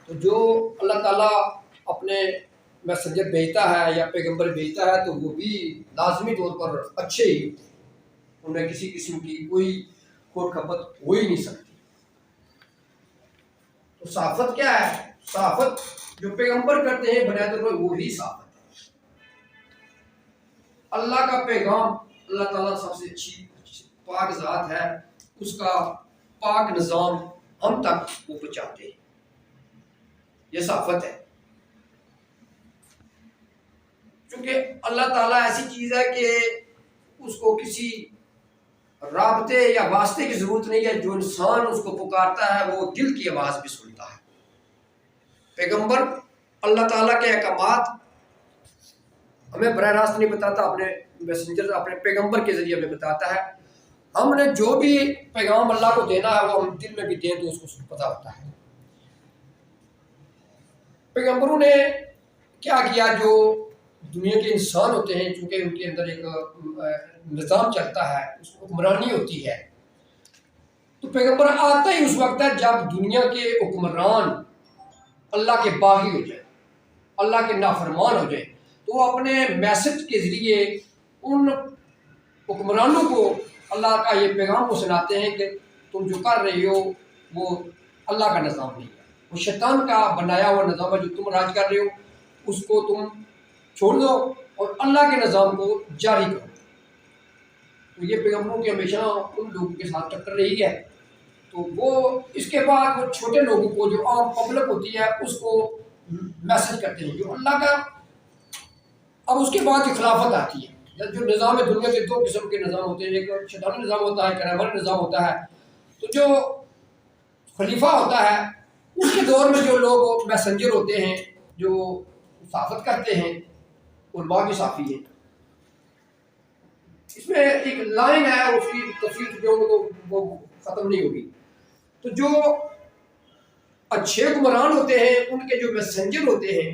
تو جو اللہ تعالیٰ اپنے میسنجر بھیجتا ہے یا پیغمبر بھیجتا ہے تو وہ بھی لازمی طور پر اچھے ہی ہوتے ہیں، انہیں کسی قسم کی کوئی کھوٹ کھپت ہو ہی نہیں سکتی۔ تو صحافت کیا ہے؟ صحافت جو پیغمبر کرتے ہیں بنیادی طور پر وہی صحافت ہے۔ اللہ کا پیغام، اللہ تعالیٰ سب سے اچھی پاک ذات ہے، اس کا پاک نظام ہم تک وہ پہنچاتے ہیں، یہ صحافت ہے۔ کیونکہ اللہ تعالیٰ ایسی چیز ہے کہ اس کو کسی رابطے یا واسطے کی ضرورت نہیں ہے، جو انسان اس کو پکارتا ہے وہ دل کی آواز بھی سنتا ہے۔ پیغمبر اللہ تعالیٰ کے احکامات ہمیں براہ راست نہیں بتاتا، اپنے میسنجر اپنے پیغمبر کے ذریعے ہمیں بتاتا ہے۔ ہم نے جو بھی پیغام اللہ کو دینا ہے وہ ہم دل میں بھی دیں تو اس کو پتہ ہوتا ہے۔ پیغمبروں نے کیا کیا؟ جو دنیا کے انسان ہوتے ہیں، چونکہ ان کے اندر ایک نظام چلتا ہے، اس کو حکمرانی ہوتی ہے، تو پیغمبر آتا ہی اس وقت ہے جب دنیا کے حکمران اللہ کے باغی ہو جائے، اللہ کے نافرمان ہو جائے، تو وہ اپنے میسج کے ذریعے ان حکمرانوں کو اللہ کا یہ پیغام کو سناتے ہیں کہ تم جو کر رہے ہو وہ اللہ کا نظام نہیں ہے، وہ شیطان کا بنایا ہوا نظام ہے، جو تم راج کر رہے ہو اس کو تم چھوڑ دو اور اللہ کے نظام کو جاری کرو۔ تو یہ پیغمبروں کی ہمیشہ ان لوگوں کے ساتھ ٹکر رہی ہے۔ تو وہ اس کے بعد وہ چھوٹے لوگوں کو، جو عام پبلک ہوتی ہے، اس کو میسج کرتے ہیں جو اللہ کا۔ اب اس کے بعد جو خلافت آتی ہے، جو نظام ہے، دنیا کے دو قسم کے نظام ہوتے ہیں، ایک شیطانی نظام ہوتا ہے، ایک رحمانی نظام ہوتا ہے۔ تو جو خلیفہ ہوتا ہے اس کے دور میں جو لوگ میسنجر ہوتے ہیں، جو صحافت کرتے ہیں، علماء بھی صحافی ہیں۔ اس میں ایک لائن ہے، اس کی تفصیل جو وہ ختم نہیں ہوگی۔ تو جو اچھے حکمران ہوتے ہیں، ان کے جو میسنجر ہوتے ہیں،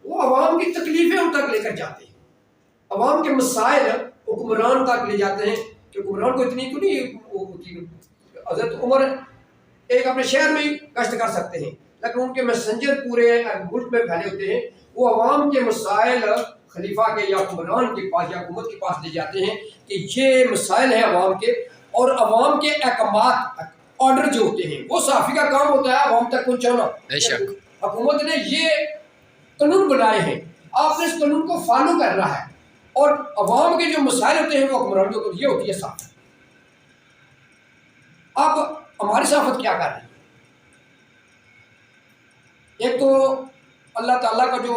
وہ عوام کی تکلیفیں ان تک لے کر جاتے ہیں، عوام کے مسائل حکمران تک لے جاتے ہیں کہ حکمران کو اتنی تو نہیں ہوتی۔ حضرت عمر ایک اپنے شہر میں ہی گشت کر سکتے ہیں، لیکن ان کے میسنجر پورے ملک میں پھیلے ہوتے ہیں، وہ عوام کے مسائل خلیفہ کے یا حکمران کے پاس یا حکومت کے پاس لے جاتے ہیں کہ یہ مسائل ہیں عوام کے، اور عوام کے احکامات آرڈر جو ہوتے ہیں وہ صحافی کا کام ہوتا ہے عوام تک پہنچانا۔ بے شک حکومت نے یہ قانون بنائے ہیں، آپ نے اس قانون کو فالو کرنا ہے، اور عوام کے جو مسائل ہوتے ہیں وہ حکمرانوں کو، یہ ہوتی ہے صحافت۔ اب ہماری صحافت کیا کر رہی ہے؟ ایک تو اللہ تعالیٰ کا جو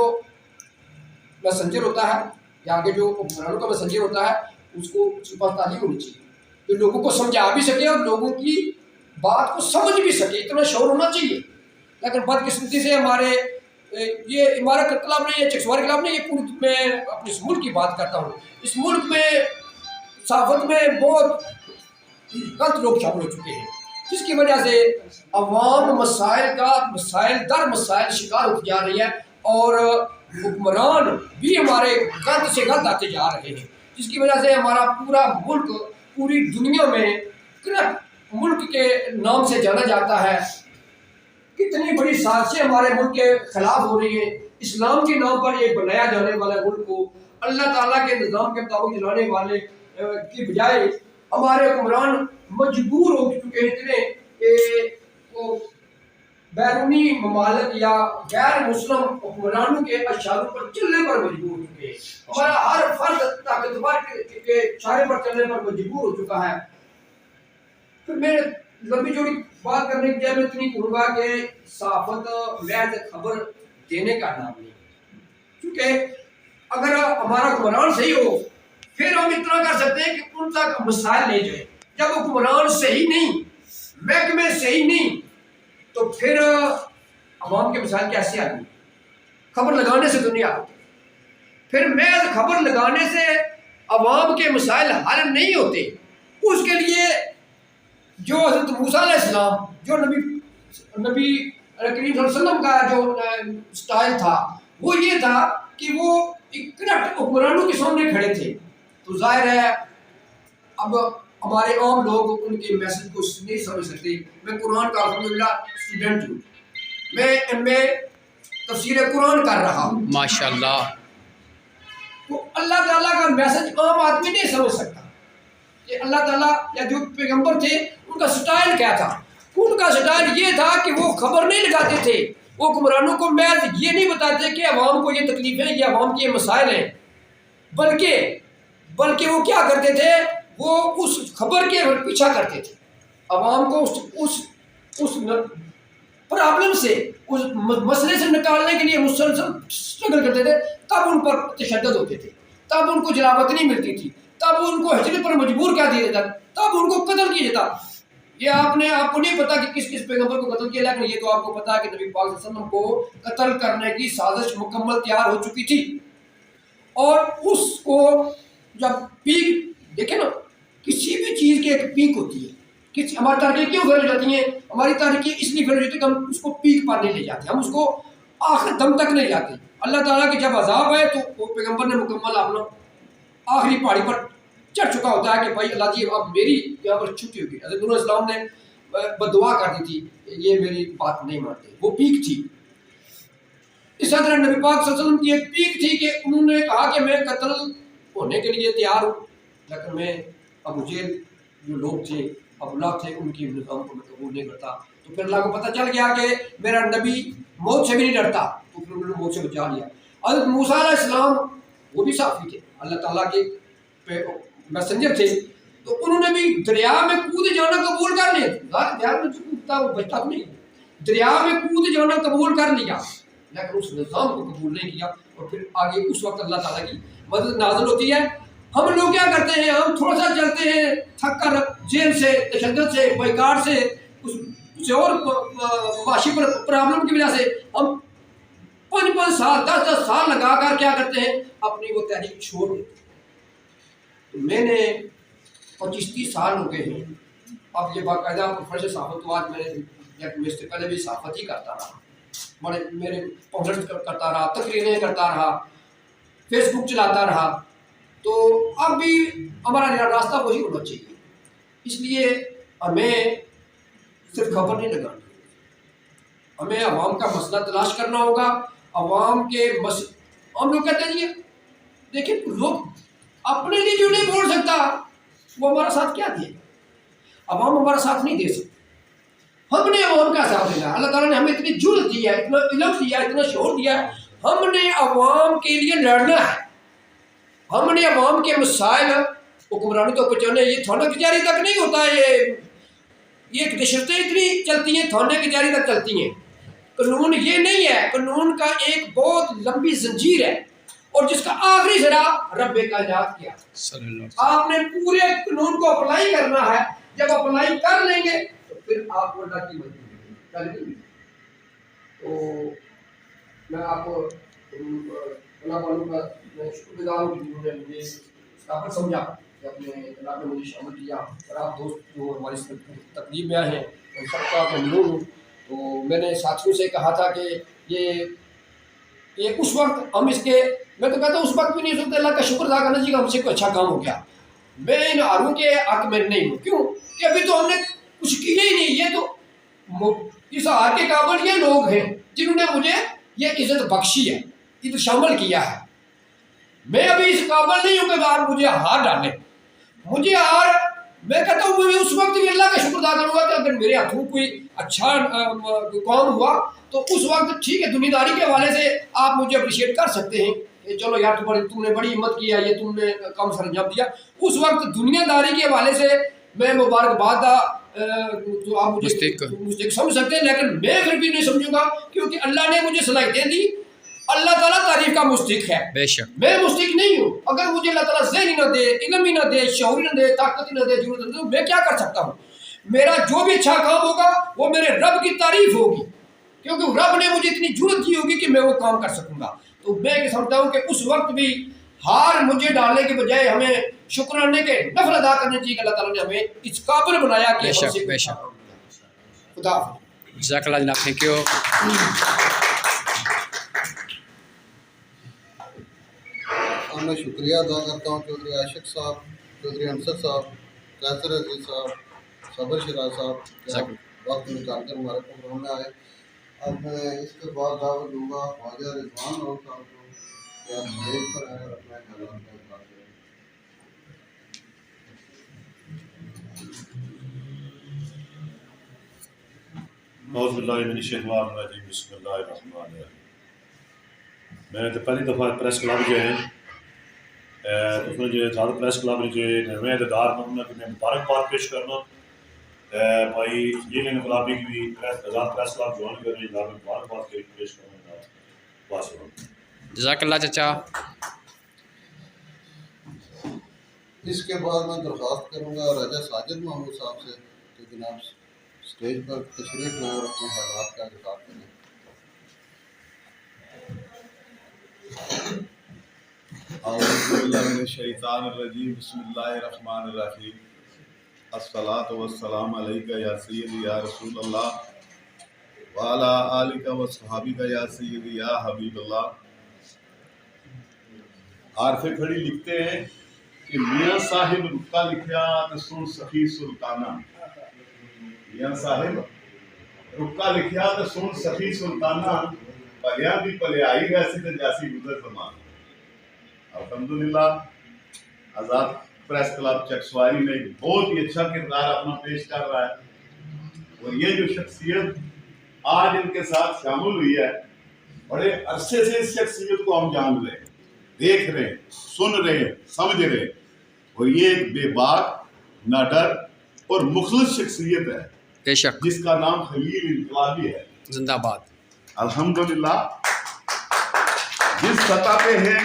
میسنجر ہوتا ہے یا آگے جو حکمرانوں کا میسنجر ہوتا ہے، اس کو اس کے پاس تعلیم ہونی چاہیے جو لوگوں کو سمجھا بھی سکے اور لوگوں کی بات کو سمجھ بھی سکے، اتنا شعور ہونا چاہیے۔ لیکن بدقسمتی سے ہمارے یہ ہمارا خلاف نہیں ہے، چکسوار کے خلاف نہیں، یہ پورے میں اپنے اس ملک کی بات کرتا ہوں۔ اس ملک میں صحافت میں بہت غلط لوگ شامل ہو چکے ہیں، جس کی وجہ سے عوام مسائل در مسائل شکار ہوتی جا رہی ہے، اور حکمران بھی ہمارے غلط سے غلط آتے جا رہے ہیں، جس کی وجہ سے ہمارا پورا ملک پوری دنیا میں کرپٹ ملک کے نام سے جانا جاتا ہے۔ کتنی بڑی سازشیں ہمارے ملک کے خلاف ہو رہی ہیں، اسلام کے نام پر یہ بنایا جانے والا ملک کو اللہ تعالیٰ کے نظام کے مطابق چلانے والے کی بجائے ہمارے حکمران مجبور ہو چکے ہیں اتنے کہ وہ بیرونی ممالک یا غیر مسلم حکمرانوں کے اشاروں پر چلنے پر مجبور ہو چکے ہیں۔ ہمارا ہر فرد طاقتور کے اشارے پر چلنے پر مجبور ہو چکا ہے۔ پھر میں لمبی چوڑی بات کرنے کی جائے میں اتنی کہوں گا کہ صحافت محض خبر دینے کا نام نہیں، کیونکہ اگر ہمارا حکمران صحیح ہو پھر ہم اتنا کر سکتے ہیں کہ ان تک مسائل لے جائیں۔ جب حکمران صحیح نہیں، محکمے صحیح نہیں، تو پھر عوام کے مسائل کیسے آئیں گے؟ خبر لگانے سے تو نہیں آتے۔ پھر محض خبر لگانے سے عوام کے مسائل حل نہیں ہوتے۔ اس کے لیے جو حضرت موسیٰ علیہ السلام، جو نبی کریم صلی اللہ علیہ وسلم کا جو سٹائل تھا وہ یہ تھا کہ وہ کرپٹ حکمرانوں کے سامنے کھڑے تھے۔ تو ظاہر ہے اب ہمارے عام لوگ ان کے میسج کو نہیں سمجھ سکتے۔ میں قرآن کا الحمدللہ اسٹوڈنٹ ہوں، मैं इनमें तफसीर कुरान कर रहा हूँ। माशाल्लाह। तो अल्लाह ताला का मैसेज आम आदमी नहीं समझ सकता कि अल्लाह ताला या जो पैगंबर थे उनका स्टाइल क्या था। उनका स्टाइल ये था कि वो खबर नहीं लगाते थे, वो हुक्मरानों को महज ये नहीं बताते कि अवाम को ये तकलीफें हैं, ये अवाम के ये मसाइल हैं, बल्कि वो क्या करते थे, वो उस खबर के पीछा करते थे। अवाम को उस प्रॉब्लम से, उस मसले से निकालने के लिए मुसलसल स्ट्रगल करते थे। तब उन पर तशद्दुद होते थे, तब उनको जलावत नहीं मिलती थी, तब उनको हिजरत पर मजबूर कर दिया जाता, तब उनको कत्ल किया जाता। ये आपको नहीं पता कि किस किस पैगंबर को कत्ल किया, लेकिन ये तो आपको पता है कि नबी पाक सल्लल्लाहु अलैहि वसल्लम को कत्ल करने की साजिश मुकम्मल तैयार हो चुकी थी। और उसको जब पीक देखे ना, किसी भी चीज़ की एक पीक होती है। किसी हमारी तारीखें क्यों फेल हो जाती हैं? हमारी तारीखें इसलिए फेल हो जाती है कि हम उसको पीक पर नहीं ले जाते, हम उसको आखिर दम तक नहीं जाते। अल्लाह ताला के जब अजाब है तो वो पैगंबर ने मुकम्मल अपना आखिरी पहाड़ी पर चढ़ चुका होता है कि भाई अल्लाह जी अब मेरी यहाँ पर छुट्टी होगी। हज़रत नूह अलैहिस्सलाम ने बददुआ कर दी थी, ये मेरी बात नहीं मानते, वो पीक थी। इस तरह नबी पाक सल्लल्लाहु अलैहि वसल्लम की एक पीक थी कि उन्होंने कहा कि मैं कत्ल होने के लिए तैयार हूँ, लेकिन मैं अबू जेल जो लोग थे, अबूलहब थे, उनकी निज़ाम को मैं कबूल नहीं करता। तो फिर अल्लाह को पता चल गया कि मेरा नबी मौत से भी नहीं डरता, तो फिर उन्होंने मौत से बचा लिया। हज़रत मूसा अलैहिस्सलाम वो भी साफ़ी थे, अल्लाह ताला के मैसेंजर थे, तो उन्होंने भी दरिया में कूद जाना कबूल कर लिया। दरिया में जो कूदता वो बचता तो नहीं, दरिया में कूद जाना कबूल कर लिया, लेकिन उस निज़ाम को कबूल नहीं किया। और फिर आगे उस वक्त अल्लाह ताला की मदद नाज़िल होती है। हम लोग क्या करते हैं, हम थोड़ा सा चलते हैं, थक कर जेल से, तशद्दुद से, बाइकाट से, कुछ और माशी पर प्रॉब्लम की वजह से हम 5-5 साल 10-10 साल लगा कर क्या करते हैं, अपनी वो तहरीक छोड़ देते हैं। तो मैंने 25-30 साल हो गए हैं अब ये बाकायदा प्रोफेशनल साफत, तो आज मैंने इससे पहले भी साफत ही करता रहा, बड़े मेरे पॉडकास्ट करता रहा, तकरीरें करता रहा, फेसबुक चलाता रहा। तो अब भी हमारा रास्ता वही होना चाहिए। इसलिए हमें सिर्फ खबर नहीं लगानी, हमें अवाम का मसला तलाश करना होगा। अवाम के हम लोग कहते हैं जी देखिए, लोग अपने लिए जो नहीं बोल सकता वो हमारा साथ क्या दे, अवाम हमारा साथ नहीं दे सकती। हमने अवाम का साथ देना, अल्लाह ताला ने हमें इतनी जुर्रत दिया है, इतना इल्म दिया है, इतना शऊर दिया है, हमने अवाम के लिए लड़ना है। हमने अवाम के मसाइल हुक्मरानों तक पहुँचाने। ये थाना कचहरी तक नहीं होता, ये रिश्तें इतनी चलती हैं, थाने कचहरी तक चलती हैं। कानून ये नहीं है, कानून का एक बहुत लंबी जंजीर है, और जिसका आखिरी सिरा रब्बे कायनात किया। आपने पूरे कानून को अप्लाई करना है। जब अप्लाई कर लेंगे तो फिर आपको अल्लाह की मर्जी। तो मैं आपको अल्लाह वालों का शुक्रगुजार हूँ कि उन्होंने मुझे इस काबिल समझा कि अपने अल्लाह ने मुझे शामिल किया। और आप दोस्त जो हमारी तकलीफ में आए हैं उन सबका ममनून हूँ। तो मैंने साथियों से कहा था कि ये उस वक्त हम इसके, मैं तो कहता हूँ उस वक्त भी नहीं सोचते अल्लाह का शुक्र अदा करना चाहिए हमसे कोई अच्छा काम हो गया। मैं इन हारों के हक में नहीं हूँ, क्यों कि अभी तो हमने कुछ किया ही नहीं। ये तो इस हार के काबिल ये लोग हैं जिन्होंने मुझे ये इज्जत बख्शी है, इधर शामिल किया है। मैं अभी इस काबिल नहीं हूँ कि आप मुझे हार डालें। मुझे हार, मैं कहता हूँ मैं उस वक्त भी अल्लाह का शुक्र अदा करूँगा कि अगर मेरे हाथों कोई अच्छा काम हुआ तो उस वक्त ठीक है, दुनियादारी के हवाले से आप मुझे अप्रिशिएट कर सकते हैं कि चलो यार तुमने बड़ी हिम्मत किया, ये तुमने काम सर अंजाम दिया। उस वक्त दुनियादारी के हवाले से मैं मुबारकबाद तो आप मुझे समझ सकते हैं, लेकिन मैं फिर भी नहीं समझूंगा क्योंकि अल्लाह ने मुझे सलाहियतें दी। अल्लाह ताला तारीफ का मुस्तहिक है, बेशक मैं मुस्तहिक नहीं हूँ। अगर मुझे अल्लाह ताला ज़हन ही ना दे, इल्म ही ना दे, शऊर ही ना दे, ताकत ही ना दे, जरूरत ना दे, तो मैं क्या कर सकता हूँ। मेरा जो भी अच्छा काम होगा वो मेरे रब की तारीफ होगी, क्योंकि रब ने मुझे इतनी जरूरत की होगी कि मैं वो काम कर सकूँगा। तो मैं ये समझता हूँ कि उस वक्त भी हार मुझे डालने के बजाय हमें शुक्राने के नफल अदा करने चाहिए कि अल्लाह ताला ने हमें इस काबिल बनाया कि खुदा। जज़ाकल्लाह जनाब, थैंक यू। मैं शुक्रिया अदा करता हूँ चौधरी आशिक साहब, चौधरी अंसर साहब, कैसर अजीज साहब, सबर शिराज साहब, वक्त निकाल कर हमारे प्रोग्राम में आए। اب میں اس کے بعد دعوت دوں گا خواجہ رضوان اور صاحب کو کہ آپ اسٹیج پر آئے اور اپنے خیالات کا اظہار کریں۔ اعوذ باللہ من الشیطان الرجیم بسم اللہ الرحمن الرحیم۔ میں نے تو پہلی دفعہ پریس کلب جو ہے اس میں جو ہے زیادہ پریس کلب جو ہے نویں عہدیدار میں مبارکباد پیش کرنا بھائی یہ انقلابی کی بھی آزاد پریس کلب جوائن کرنے میں مبارکباد پیش کرنا بس۔ جزاک اللہ چچا۔ اس کے بعد میں درخواست کروں گا راجہ ساجد محمود صاحب سے کہ جناب اسٹیج پر تشریف لائیں اور اپنے خیالات کا اظہار کریں۔ اعوذ باللہ من الشیطان الرجیم بسم اللہ الرحمن الرحیم۔ الصلاۃ والسلام علیک یا سیدی یا رسول اللہ وعلی آلک و صحابک یا سیدی یا حبیب اللہ۔ عارف کھڑی لکھتے ہیں کہ میاں صاحب رکا لکھیا تو سن سخی سلطانہ، میاں صاحب رکا لکھیا تو سن سخی سلطانہ، پلیاں دی پلیائی ویسی تو جیسی گزر زمانہ۔ الحمدللہ آزاد پریس کلب چکسواری میں بہت ہی اچھا کردار اپنا پیش کر رہا ہے، اور یہ جو شخصیت آج ان کے ساتھ شامل ہوئی ہے، بڑے عرصے سے اس شخصیت کو ہم جان رہے ہیں، دیکھ رہے ہیں، سن رہے ہیں، سمجھ رہے ہیں، اور یہ ایک بے باک، نہ ڈر اور مخلص شخصیت ہے بے شک، جس کا نام خلیل انقلابی ہے۔ زندہ باد۔ الحمدللہ جس سطح پہ ہیں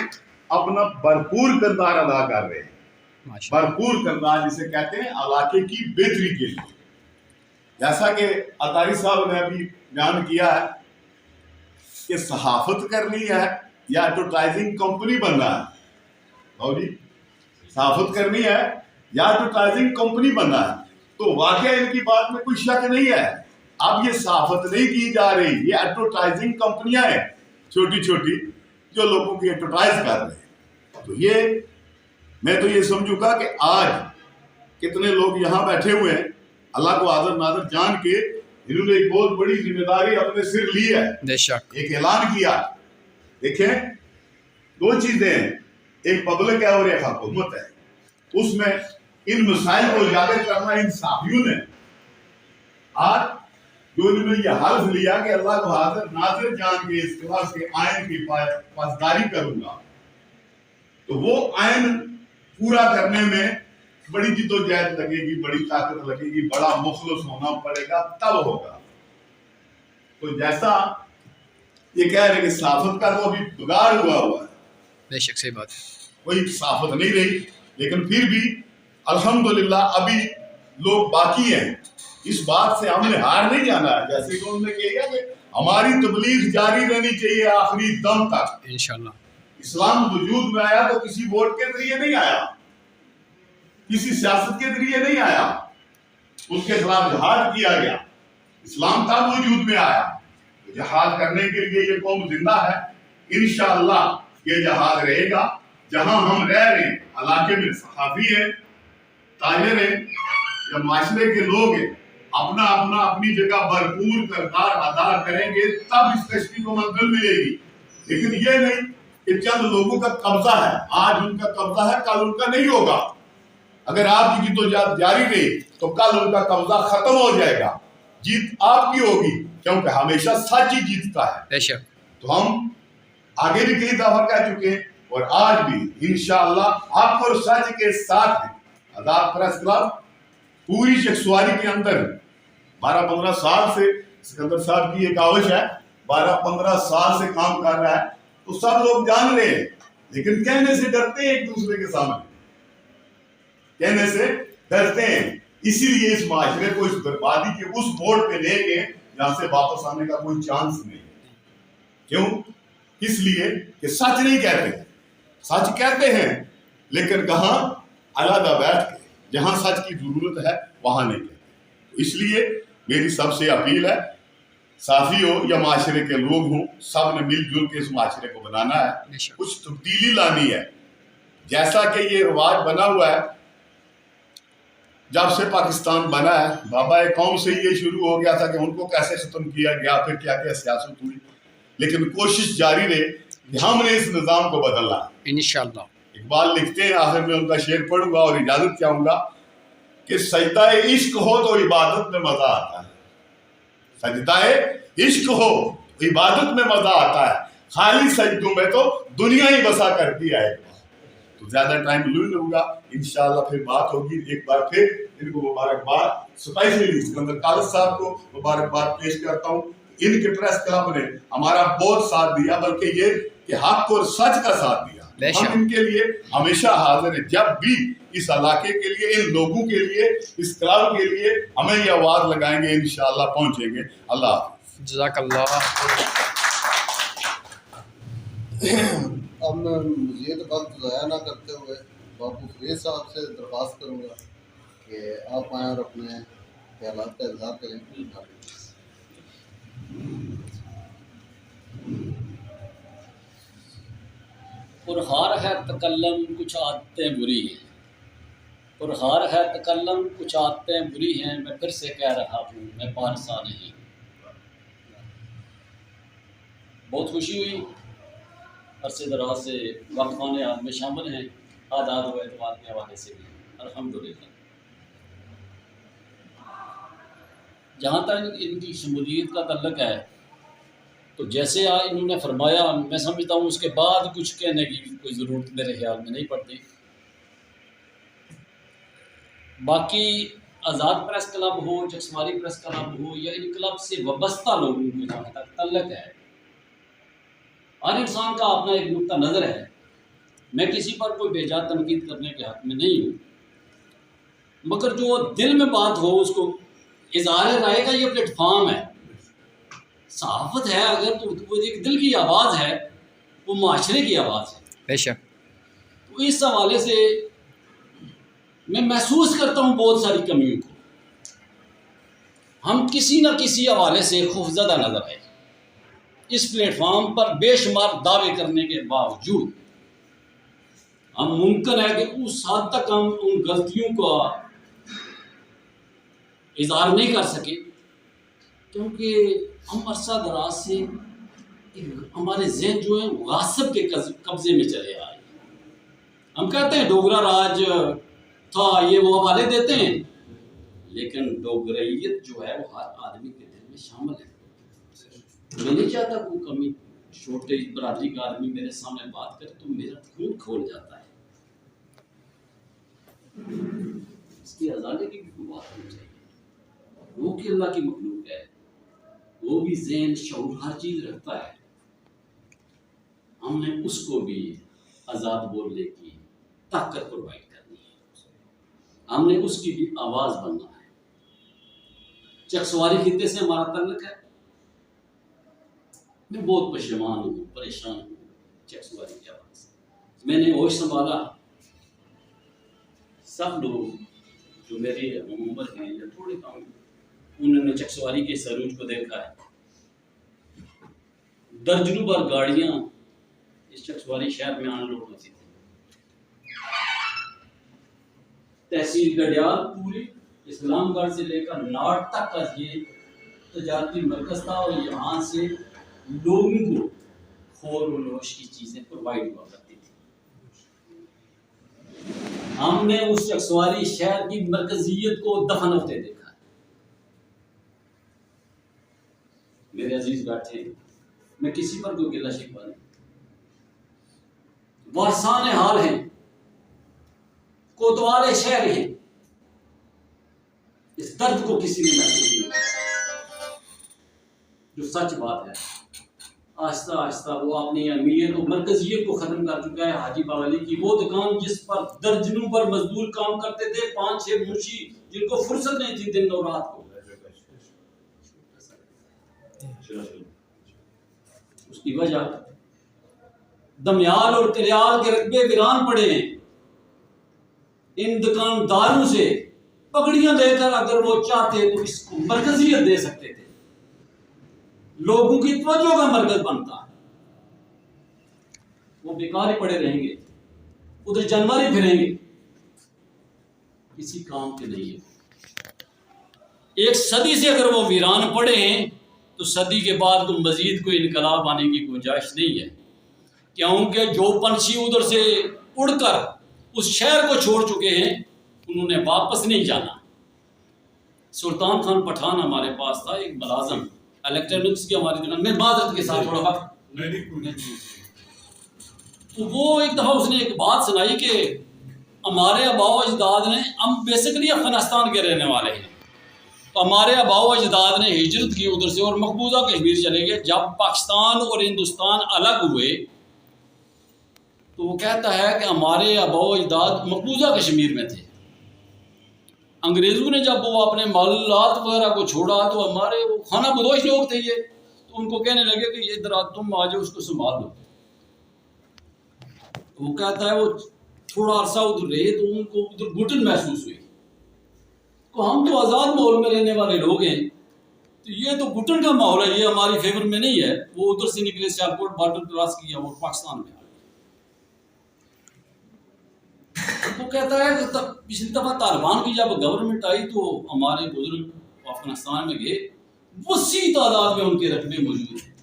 اپنا بھرپور کردار ادا کر رہے ہیں، ماشاء اللہ۔ بھرپور کردار جسے کہتے ہیں علاقے کی بہتری کے لیے۔ جیسا کہ اطاری صاحب نے ابھی بیان کیا ہے کہ صحافت کرنی ہے یا ایڈورٹائزنگ کمپنی بننا ہے، اور جی صحافت کرنی ہے یا ایڈورٹائزنگ کمپنی بننا ہے، تو واقعہ ان کی بات میں کوئی شک نہیں ہے۔ اب یہ صحافت نہیں کی جا رہی، یہ ایڈورٹائزنگ کمپنیاں ہیں چھوٹی چھوٹی جو لوگوں کی ایڈورٹائز کر رہے ہیں۔ تو یہ میں تو یہ سمجھوں گا کہ آج کتنے لوگ یہاں بیٹھے ہوئے ہیں اللہ کو حاضر ناظر جان کے انہوں نے ایک بہت بڑی ذمہ داری اپنے سر لی ہے، بے شک، ایک اعلان کیا۔ دیکھیں دو چیزیں ہیں، ایک پبلک ہے اور ایک حکومت ہے، اس میں ان مسائل کو اجاگر کرنا ان صحافیوں نے۔ آج جو انہوں نے یہ حلف لیا کہ اللہ کو حاضر ناظر جان کے اس کلاس کے آئین کی پاسداری کروں گا، تو وہ آئین پورا کرنے میں بڑی جدوجہد لگے گی، بڑی طاقت لگے گی، بڑا مخلص ہونا پڑے گا، تب ہوگا۔ تو جیسا یہ کہہ رہے کہ صحافت کا تو ابھی بگاڑ ہوا ہے، بے شک، صحیح بات ہے۔ کوئی صحافت نہیں رہی، لیکن پھر بھی الحمدللہ ابھی لوگ باقی ہیں۔ اس بات سے ہم نے ہار نہیں جانا ہے، جیسے کہ انہوں نے کہا کہ ہماری تبلیغ جاری رہنی چاہیے آخری دم تک۔ انشاءاللہ اسلام وجود میں آیا تو کسی ووٹ کے ذریعے نہیں آیا، کسی سیاست کے ذریعے نہیں آیا، اس کے خلاف جہاد کیا گیا۔ اسلام تب وجود میں آیا، جہاد کرنے کے لیے یہ قوم زندہ ہے۔ انشاءاللہ یہ جہاد رہے گا جہاں ہم رہ رہے ہیں، علاقے میں صحافی ہیں، تاجر ہیں یا معاشرے کے لوگ ہیں، اپنا اپنی جگہ بھرپور کردار ادا کریں گے، تب اس کشتی کو منزل ملے گی۔ لیکن یہ نہیں کہ چند لوگوں کا قبضہ ہے، آج ان کا قبضہ ہے، کل ان کا نہیں ہوگا۔ اگر آپ کی جدوجہد جاری رہی تو کل ان کا قبضہ ختم ہو جائے گا، جیت آپ کی ہوگی، کیونکہ ہمیشہ سچ ہی جیتتا ہے۔ بے شک، تو ہم آگے بھی کئی دفعہ کہہ چکے ہیں اور آج بھی انشاءاللہ حق اور سچ کے ساتھ ہیں۔ آزاد پریس کلب پوری چکسواری کے اندر 12-15 سال سے سکندر صاحب کی ایک کاوش ہے، 12-15 سال سے کام کر رہا ہے، تو سب لوگ جان رہے ہیں، لیکن کہنے سے ڈرتے ہیں، ایک دوسرے کے سامنے کہنے سے ڈرتے ہیں۔ اسی لیے اس معاشرے کو اس بربادی کے اس موڑ پہ لے کے یہاں سے واپس آنے کا کوئی چانس نہیں ہے۔ کیوں؟ اس لیے کہ سچ نہیں کہتے، سچ کہتے ہیں لیکن کہاں؟ علیحدہ بیٹھ کے، جہاں سچ کی ضرورت ہے وہاں نہیں کہتے۔ اس لیے میری سب سے اپیل ہے، صحافی ہو یا معاشرے کے لوگ ہوں، سب نے مل جل کے اس معاشرے کو بنانا ہے، بے شک، کچھ تبدیلی لانی ہے۔ جیسا کہ یہ رواج بنا ہوا ہے، जब से पाकिस्तान बना है, बाबा कौम से ये शुरू हो गया था कि उनको कैसे ख़त्म किया गया, फिर क्या क्या सियासत हुई, लेकिन कोशिश जारी रहे कि हमने इस निज़ाम को बदलना है। इंशाअल्लाह। इकबाल लिखते हैं, आखिर में उनका शेर पढ़ूंगा और इजाज़त चाहूँगा कि सजदाए इश्क हो तो इबादत में मज़ा आता है, सजदाए इश्क हो इबादत में मज़ा आता है, खाली सजदों में तो दुनिया ही बसा करती है। तो ज़्यादा टाइम नहीं लूँगा, इंशाअल्लाह फिर बात होगी। एक बार फिर इनको मुबारकबाद, स्पेशली सिकंदर कादर साहब को मुबारकबाद पेश करता हूँ। इनके प्रेस क्लब ने हमारा बहुत साथ दिया, बल्कि ये कि हक और सच का साथ दिया। हम इनके लिए हमेशा हाजिर हैं, जब भी इस इलाके के लिए, इन लोगों के लिए, इस क्लब के लिए हमें ये आवाज़ लगाएंगे, इंशाअल्लाह पहुँचेंगे। अल्लाह जज़ाकल्लाह। अब मैं मज़ीद वक्त ज़ाया ना करते हुए बाबू फरीद साहब से दरख्वास्त करूँगा कि आप आएँ और अपने ख्यालात का इज़हार करें। पुरहार है तकल्लम कुछ आदतें बुरी हैं, पुरहार है तकल्लम कुछ आदतें बुरी हैं, मैं फिर से कह रहा हूँ मैं पारसा नहीं। बहुत खुशी हुई, अरसे दराज से वाक़फ़ान आप में शामिल हैं, आदाद व एतमाद के हवाले से भी अल्हम्दुलिल्लाह। जहाँ तक इनकी शमूलियत का तल्लुक़ है, तो जैसे इन्होंने फरमाया, मैं समझता हूँ उसके बाद कुछ कहने की कोई ज़रूरत मेरे ख्याल में नहीं पड़ती। बाकी आज़ाद प्रेस क्लब हो, चकसवारी प्रेस क्लब हो, या इन क्लब से वाबस्ता लोगों के जहाँ तक तल्लुक़ है, हर इंसान का अपना एक नुक्ता नज़र है। मैं किसी पर कोई बेजा तनकीद करने के हक़ में नहीं हूँ, मगर जो दिल में बात हो उसको इज़हार राय का ये प्लेटफॉर्म है, सहाफ़त है। अगर तो वो एक दिल की आवाज़ है, वो माशरे की आवाज़ है। बेशक। तो इस हवाले से मैं महसूस करता हूँ बहुत सारी कमियों को। हम किसी न किसी हवाले से खौफज़दा नज़र आए। इस प्लेटफॉर्म पर बेशुमार दावे करने के बावजूद हम मुमकिन है कि उस हद तक हम उन गलतियों का इज़हार नहीं कर सके, क्योंकि हम अरसा दराज से हमारे ज़हन जो है गासिब के कब्ज़े में चले आए। हम कहते हैं डोगरा राज था, ये वो हवाले देते हैं, लेकिन डोगराइयत जो है वो हर आदमी के दिल में शामिल है। मैं नहीं चाहता कोई कमी छोटे बरादरी का आदमी मेरे सामने बात करे तो मेरा खून खोल जाता है। इसकी आज़ादी की भी बात होनी चाहिए। वो कि अल्लाह की मखलूक है, वो भी ज़हन शऊर हर चीज़ रखता है। हमने उसको भी आज़ाद बोलने की ताकत प्रोवाइड करनी है, हमने उसकी भी आवाज़ बनना है। चकसवारी खित्ते से हमारा तल्लुक़ है। मैं बहुत परेशान हूँ, परेशान हूँ चकसवारी के हवाले से। मैंने होश संभाला, सब लोग जो मेरे उम्र हैं या थोड़े कम, उन्होंने चकसवारी के सरूज को देखा है। दर्जनों बार गाड़ियाँ इस चकसवारी शहर में अनलोड होती थी। तहसील गडियाल पूरी इस्लामगढ़ से लेकर नाड़ तक का ये तजारती मरकज़ था, और यहाँ से लोगों को खोर व नोश की चीज़ें प्रोवाइड हुआ करती थी। हमने उस चकसवारी शहर की मरकजियत को दफन होते देखा है। मेरे अजीज बैठे, मैं किसी पर कोई गिला शिकवा नहीं, वारसान हाल हैं, कोतवाले शहर हैं। इस दर्द को किसी ने महसूस नहीं किया। जो सच बात है, आहिस्ता आहिस्ता वो अपनी अहमियत और मरकजियत को ख़त्म कर चुका है। हाजी बावली की वो दुकान जिस पर दर्जनों पर मजदूर काम करते थे, 5-6 मुंशी जिनको फुर्सत नहीं थी दिन और रात को, उसकी वजह दमयाल और कल्याल के रकबे वीरान पड़े हैं। इन दुकानदारों से पगड़ियां देकर अगर वो चाहते तो इसको मरकजियत दे सकते थे, लोगों की तवज्जो का मरकज बनता है। वो बेकार ही पड़े रहेंगे, उधर जानवर ही फिरेंगे, किसी काम के नहीं है। ایک صدی سے اگر وہ ویران پڑے ہیں تو صدی کے بعد تو مزید کوئی انقلاب آنے کی گنجائش نہیں ہے، کیونکہ جو پنچھی ادھر سے اڑ کر اس شہر کو چھوڑ چکے ہیں انہوں نے واپس نہیں جانا۔ سلطان خان پٹھان ہمارے پاس تھا، ایک ملازم الیکٹرانکس کی ہماری دکان میں، معذرت کے ساتھ تھوڑا وقت، تو وہ ایک دفعہ اس نے ایک بات سنائی کہ ہمارے آباء و اجداد نے، ہم بیسکلی افغانستان کے رہنے والے ہیں، تو ہمارے آباء و اجداد نے ہجرت کی ادھر سے اور مقبوضہ کشمیر چلے گئے۔ جب پاکستان اور ہندوستان الگ ہوئے تو وہ کہتا ہے کہ ہمارے آباء و اجداد مقبوضہ کشمیر میں تھے، انگریزوں نے جب وہ اپنے معلومات وغیرہ کو چھوڑا تو ہمارے وہ خانہ بدوش لوگ تھے یہ، تو ان کو کہنے لگے کہ یہ ادھر تم آ جاؤ اس کو سنبھال لو۔ وہ کہتا ہے وہ تھوڑا عرصہ ادھر رہے تو ان کو ادھر گھٹن محسوس ہوئی، تو ہم تو آزاد ماحول میں رہنے والے لوگ ہیں، تو یہ تو گھٹن کا ماحول ہے، یہ ہماری فیور میں نہیں ہے۔ وہ ادھر سے نکلے، سیالکوٹ بارڈر کراس کیا اور پاکستان میں آ گئے۔ وہ کہتا ہے کہ پچھلی دفعہ طالبان کی جب گورنمنٹ آئی تو ہمارے بزرگ افغانستان میں گئے، وسیع تعداد میں ان کے رقبے موجود ہیں،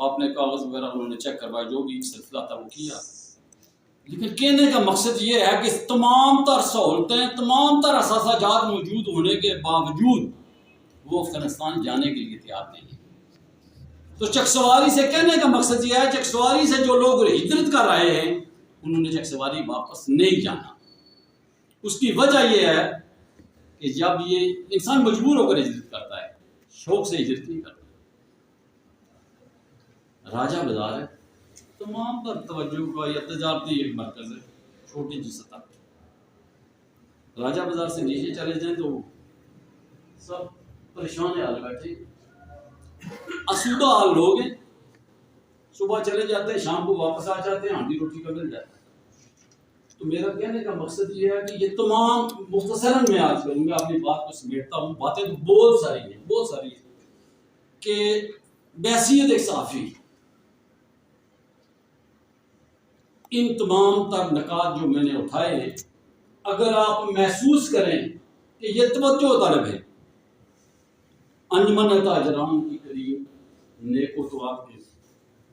آپ نے کاغذ وغیرہ انہوں نے چیک کروائے، جو بھی سلسلہ تھا وہ کیا، لیکن کہنے کا مقصد یہ ہے کہ تمام تر سہولتیں، تمام تر اثاثہ جات موجود ہونے کے باوجود وہ افغانستان جانے کے لیے تیار نہیں ہے۔ تو چکسواری سے کہنے کا مقصد یہ ہے، چکسواری سے جو لوگ ہجرت کر رہے ہیں انہوں نے چکسواری واپس نہیں جانا۔ اس کی وجہ یہ ہے کہ جب یہ انسان مجبور ہو کر ہجرت کرتا ہے، شوق سے ہجرت نہیں کرتا۔ راجہ بازار ہے، تمام تر توجہ کا یا تجارتی ایک مرکز ہے، چھوٹی سی سطح پہ۔ راجہ بازار سے نیچے چلے جائیں تو سب پریشان حال بیٹھے، اسودہ حال لوگ ہیں، صبح چلے جاتے ہیں شام کو واپس آ جاتے ہیں، ہانڈی روٹی کا مل جاتا ہے۔ تو میرا کہنے کا مقصد یہ ہے کہ یہ تمام مختصراً میں آج کروں گا، اپنی بات کو سمیٹتا ہوں، باتیں تو بہت ساری ہیں کہ بحیثیت ایک صحافی ان تمام تر نکات جو میں نے اٹھائے ہیں، اگر آپ محسوس کریں کہ یہ توجہ طلب ہے، انجمن تاجران کی قریب نیک و تو آپ کے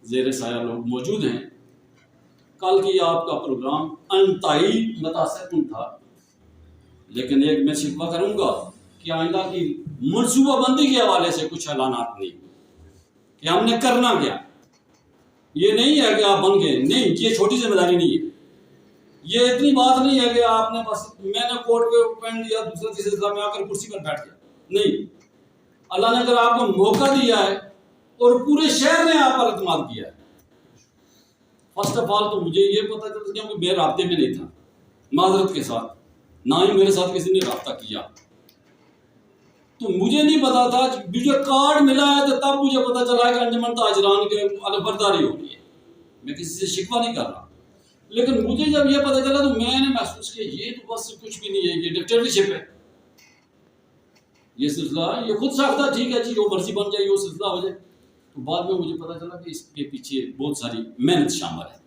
زیر سایہ لوگ موجود ہیں۔ کل کی آپ کا پروگرام انتہائی متاثر کن تھا، لیکن ایک میں شکوہ کروں گا کہ آئندہ کی منصوبہ بندی کے حوالے سے کچھ اعلانات نہیں کہ ہم نے کرنا کیا۔ یہ نہیں ہے کہ آپ بن گئے، نہیں، یہ چھوٹی ذمہ داری نہیں ہے، یہ اتنی بات نہیں ہے کہ آپ نے بس میں نے کوٹ پہ پہن لیا دوسرے تیسرے سلسلہ میں آ کر کرسی پر بیٹھ گیا، نہیں، اللہ نے اگر آپ کو موقع دیا ہے اور پورے شہر نے آپ پر اعتماد کیا ہے۔ فرسٹ آف آل تو مجھے یہ پتہ چلتا کہ میں رابطے میں نہیں تھا، معذرت کے ساتھ، نہ ہی میرے ساتھ کسی نے رابطہ کیا، تو مجھے نہیں پتا تھا، مجھے کارڈ ملا ہے تو تب مجھے پتا چلا کہ انجمن تاجران کے علمبرداری ہو رہی ہے۔ میں کسی سے شکوہ نہیں کر رہا، لیکن مجھے جب یہ پتا چلا تو میں نے محسوس کیا یہ تو بس کچھ بھی نہیں ہے، یہ ڈکٹیٹرشپ ہے، یہ سلسلہ یہ خود ساختہ، ٹھیک ہے جی جو مرضی بن جائے وہ سلسلہ ہو جائے۔ تو بعد میں مجھے پتا چلا کہ اس کے پیچھے بہت ساری محنت شامل ہے،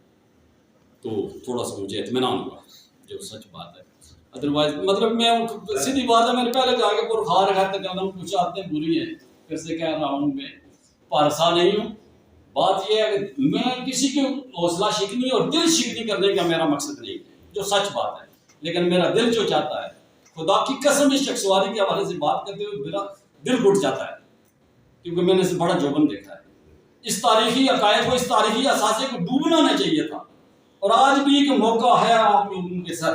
تو تھوڑا سا مجھے اطمینان ہوا، جو سچ بات ہے۔ ادروائز مطلب میں سیدھی بات ہے، میں نے پہلے کہا کہ پرخار ہے تکلم، کچھ عادتیں بری ہیں، پھر سے کہہ رہا ہوں میں پارسا نہیں ہوں۔ بات یہ ہے کہ میں کسی کی حوصلہ شکنی اور دل شکنی کرنے کا میرا مقصد نہیں ہے، جو سچ بات ہے، لیکن میرا دل جو چاہتا ہے، خدا کی قسم اس شخصواری کے حوالے سے بات کرتے ہوئے میرا دل گھٹ جاتا ہے، کیونکہ میں نے اسے بڑا جوبن دیکھا ہے۔ اس تاریخی عقائد کو، اس تاریخی اثاثے کو ڈوبنا نہ چاہیے تھا، اور آج بھی ایک موقع ہے آپ لوگوں کے سر،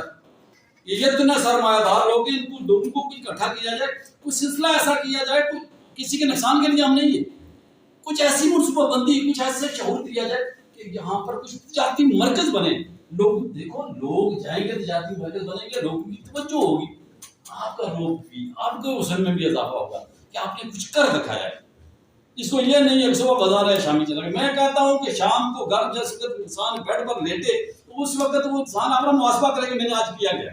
یہ اتنے سرمایہ دار لوگ ہیں، ان کو لوگوں کو اکٹھا کیا جائے، کچھ سلسلہ ایسا کیا جائے، کسی کے نقصان کے لیے ہم نہیں ہے، کچھ ایسی منصوبہ بندی، کچھ ایسے شعور دیا جائے کہ یہاں پر کچھ تجارتی مرکز بنے، لوگ دیکھو، لوگ جائیں گے تجارتی مرکز بنیں گے، لوگوں کی توجہ ہوگی، آپ کا روب بھی، آپ کے حسن میں بھی اضافہ ہوگا کہ آپ نے کچھ کر دکھایا ہے۔ اس کو یہ نہیں ہے کہ صبح بازار ہے شامی چلا گیا۔ میں کہتا ہوں کہ شام کو گھر جس وقت انسان بیڈ پر لیٹے تو اس وقت وہ انسان اپنا محاسبہ کرے کہ میں نے آج کیا گیا۔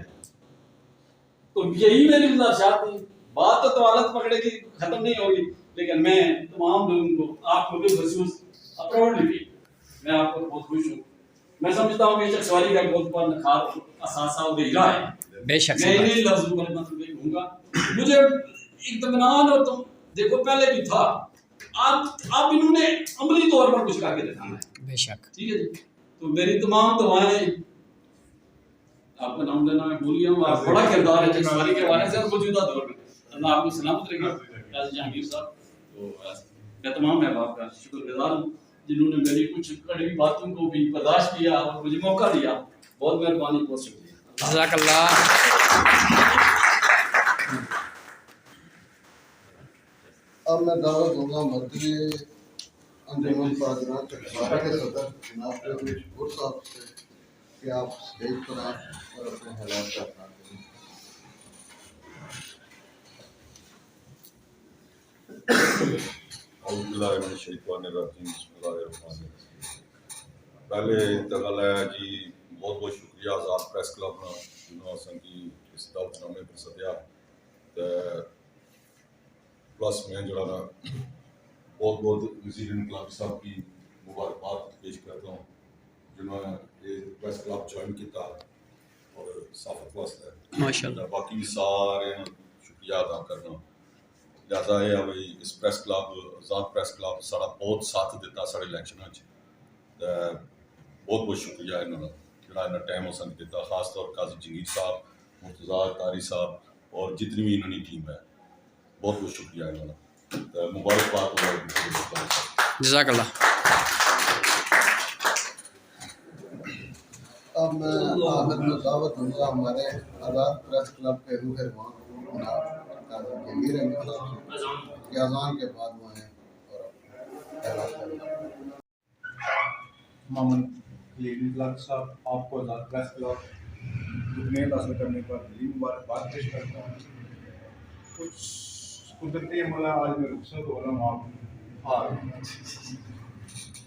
تو یہی میری گزارشات تھی، بات تو طوالت پکڑے کی ختم نہیں ہوگی، لیکن میں تمام لوگوں کو، آپ کو بھی خصوص اپراؤڈلی بھی، میں آپ کو بہت خوش ہوں۔ میں سمجھتا ہوں کہ شخص والی کا بہت بڑا نکھار اثاثہ اور ہیرا ہے۔ بے شک میں انہیں لفظوں کا مطلب रखूंगा। मुझे इत्मीनान और तुम देखो पहले भी था, आप इन्होंने अमली तौर पर कुछ करके दिखाना है। बेशक। ठीक है जी। तो मेरी तमाम दुआएं, आपका नाम लेना मैं भूल गया हूँ, आप बड़ा किरदार है चकसवारी के हवाले से और मौजूदा दौर में। अल्लाह आपको सलामत रखे जहांगीर साहब। तो मैं तमाम अहबाब का शुक्रगुजार हूँ जिन्होंने मेरी कुछ कड़वी बातों को भी बर्दाश्त किया और मुझे मौका दिया। बहुत मेहरबानी, बहुत शुक्रिया। जज़ाकल्लाह। अब मैं दावा दूंगा मर्कजी अंजुमन पादरा चकवारा के सदर जनाब चौधरी शकूर साहब से कि आप स्टेज पर आए और अपने हालात का बयान करें। पहले तो गल है जी, बहुत बहुत शुक्रिया आज़ाद प्रेस क्लब ना जिन्होंने असेंगी इस दावतनामे पर सद्या। प्लस मैं जो ना बहुत बहुत वज़ीर इनकलाब साहब की मुबारकबाद पेश करता हूँ जिन्होंने ये प्रेस क्लब ज्वाइन किया और साफत वास्ते माशाअल्लाह। बाकी सारे शुक्रिया अदा करना। लिहाजा है भाई इस प्रेस क्लब आज़ाद प्रेस क्लब सारा बहुत साथ दिता साढ़े इलैक्शनों बहुत बहुत शुक्रिया इन्होंने जो इन्होंने टाइम असन दिता, खास तौर काजी जंगीर साहब, मुर्तज़ा कारी साहब और जितनी भी इन्होंने टीम है, बहुत बहुत शुक्रिया इन्होंने। मुबारकबाद। जज़ाकल्लाह। अब मैं आखिर में दावत दूंगा हमारे आज़ाद प्रेस क्लब के रूह रवान जहांगीर अहमद साहब के अज़ान के बाद वो हैं और हालात का बयान करें। मोहम्मद खलील इखलाक साहब, आपको आज़ाद प्रेस क्लब जुर्नेल हासिल करने पर दिली मुबारकबाद पेश करता हूँ। कुछ कुदरती हमला आज मैं रुखसत हो रहा हूँ, आप आ रहे हैं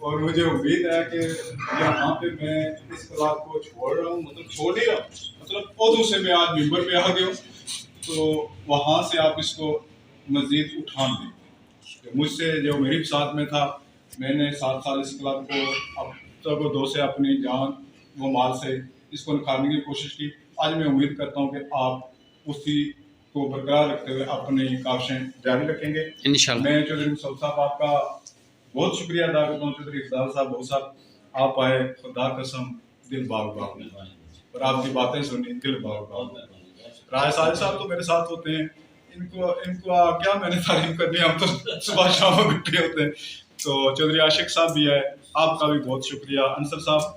और मुझे उम्मीद है कि यहाँ पे मैं इस क्लब को छोड़ रहा हूँ, मतलब छोड़ नहीं रहा, मतलब पौधों से मैं आज मेंबर पे आ गया हूँ, तो वहाँ से आप इसको मज़ीद उठान दें। मुझसे जो मेरे साथ में था, मैंने 7 साल इस क्लब को अब तक 2 से अपनी जान व माल से इसको निखारने की कोशिश की। आज मैं उम्मीद करता हूँ कि आप उसी को बरकरार रखते हुए अपनी काविशें जारी रखेंगे इंशाअल्लाह। मैं चौधरी मुसल्लम साहब आपका बहुत शुक्रिया अदा करता हूँ। चौधरी इफ्तार साहब, बहुत साहब, आप आए, खुदा कसम दिल बाग बाग और आपकी बातें सुनी दिल बाग बाग। राय साजिद साहब तो मेरे साथ होते हैं, इनको क्या मैंने तारीफ करनी, हम तो सुबह शाम इकट्ठे होते हैं। तो चौधरी आशिक साहब भी है, आपका भी बहुत शुक्रिया। अंसर साहब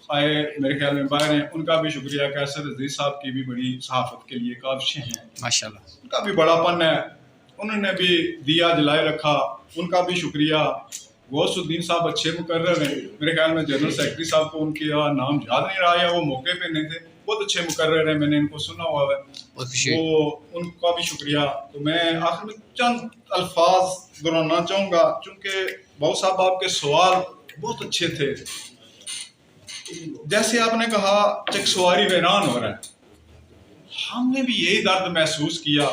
आए, मेरे ख्याल में बाहर हैं, उनका भी शुक्रिया। कैसर अजीज साहब की भी बड़ी सहाफत के लिए काविशें हैं, माशाअल्लाह, उनका भी बड़ापन है, उन्होंने भी दिया जलाए रखा, उनका भी शुक्रिया। गौसुद्दीन साहब अच्छे मुकर्रर हैं, मेरे ख्याल में जनरल सेक्रेटरी साहब को उनके नाम याद नहीं रहा या वो मौके पे नहीं थे, बहुत अच्छे मुकर्रर हैं, मैंने इनको सुना हुआ है, वो उनका भी शुक्रिया। तो मैं आखिर में चंद अल्फाज दोहराना चाहूँगा, चूँकि बहुत साहब आपके सवाल बहुत अच्छे थे। जैसे आपने कहा चकसवारी वैरान हो रहा है, हमने भी यही दर्द महसूस किया।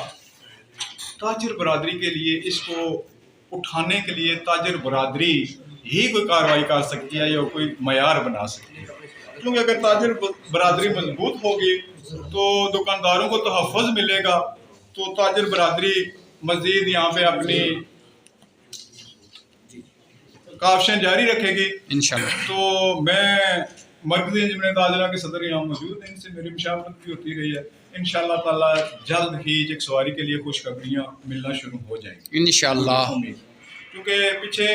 ताजिर बरादरी के लिए इसको उठाने के लिए ताजिर बरादरी ही कोई कार्रवाई कर सकती है या कोई मयार बना सकती है, क्योंकि अगर ताजिर बरादरी मजबूत होगी तो दुकानदारों को तहफ़्फ़ुज़ मिलेगा, तो ताजिर बरादरी मज़ीद यहाँ पे अपनी काविशें जारी रखेगी इंशाअल्लाह। तो मैं मरकज़ी अंजुमन ताजरा के सदर यहाँ मौजूद हैं, इनसे मेरी मुशावरत भी होती रही है। इंशाअल्लाह ताला जल्द ही चकसवारी के लिए खुशखबरियाँ मिलना शुरू हो जाएंगी इंशाअल्लाह। क्योंकि पीछे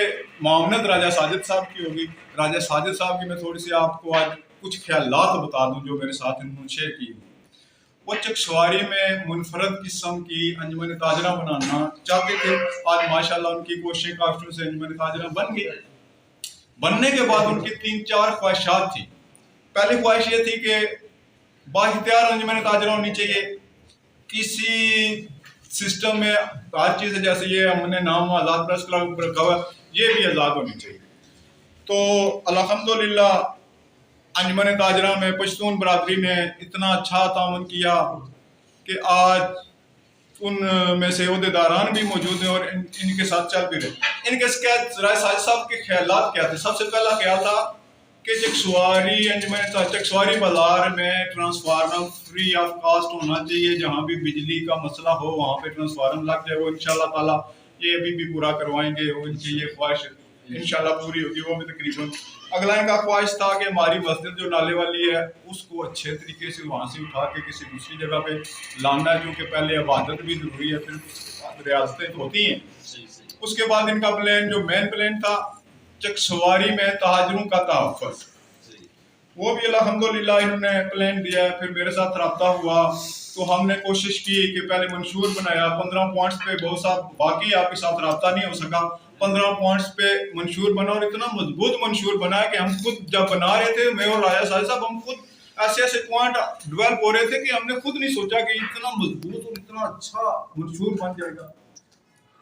मामनत राजा साजिद साहब की होगी। राजा साजिद साहब की मैं थोड़ी सी आपको आज कुछ ख्यालात बता दूं जो मेरे साथ इन्होंने शेयर की। वो चकसवारी में मुनफरद किस्म की अंजुमन ताजरा बनाना चाहते थे। आज माशाल्लाह उनकी कोशिशें काफियों से अंजुमन ताजरा बन गई। बनने के बाद उनकी 3-4 ख्वाहिशात थी। पहली ख्वाहिश ये थी कि बाइख्तियार अंजुमन ताजरा होनी चाहिए, किसी सिस्टम में हर चीज़ है, जैसे ये हमने नाम आज़ाद प्रेस क्लब रखा हुआ, ये भी आज़ाद होनी चाहिए। तो अल्हम्दुलिल्लाह अंजुमन ताजरा में पश्तून बरादरी ने इतना अच्छा ताउन किया कि आज उन में से ओहदेदारान भी मौजूद हैं और इनके साथ चल भी रहे। इनके राय साजिद साहब के ख्यालात क्या थे? सबसे पहला ख्याल था کہ चकसवारी अंजमन चकसवारी बाजार में ट्रांसफार्मर फ्री ऑफ कास्ट होना चाहिए, जहाँ भी बिजली का मसला हो वहाँ पे ट्रांसफार्मर लग जाए। वो इंशाल्लाह ताला ये अभी भी पूरा करवाएंगे, वो इनकी ये ख्वाहिश इंशाल्लाह पूरी होगी। वो भी तकरीबन अगला इनका ख्वाहिश था कि हमारी मस्जिद जो नाले वाली है उसको अच्छे तरीके से वहाँ से उठा के किसी दूसरी जगह पे लाना है, क्योंकि पहले इबादत भी ज़रूरी है, फिर रियासतें होती हैं। उसके बाद इनका प्लान जो मेन प्लान था चकसवारी में तहाजरों का तहफ़्फ़ुज़, वो भी अल्हम्दुलिल्लाह इन्होंने प्लान दिया है। फिर मेरे साथ रब्ता हुआ तो हमने कोशिश की कि पहले मंशूर बनाया 15 पॉइंट्स पे, बहुत सा बाकी आपके साथ रब्ता नहीं हो सका। 15 पॉइंट्स पे मंशूर बना और इतना मजबूत मंशूर बना कि हम खुद जब बना रहे थे, मैं और राजा साहब हम खुद ऐसे ऐसे पॉइंट डेवलप हो रहे थे कि हमने खुद नहीं सोचा कि इतना मजबूत और इतना अच्छा मंशूर बन जाएगा।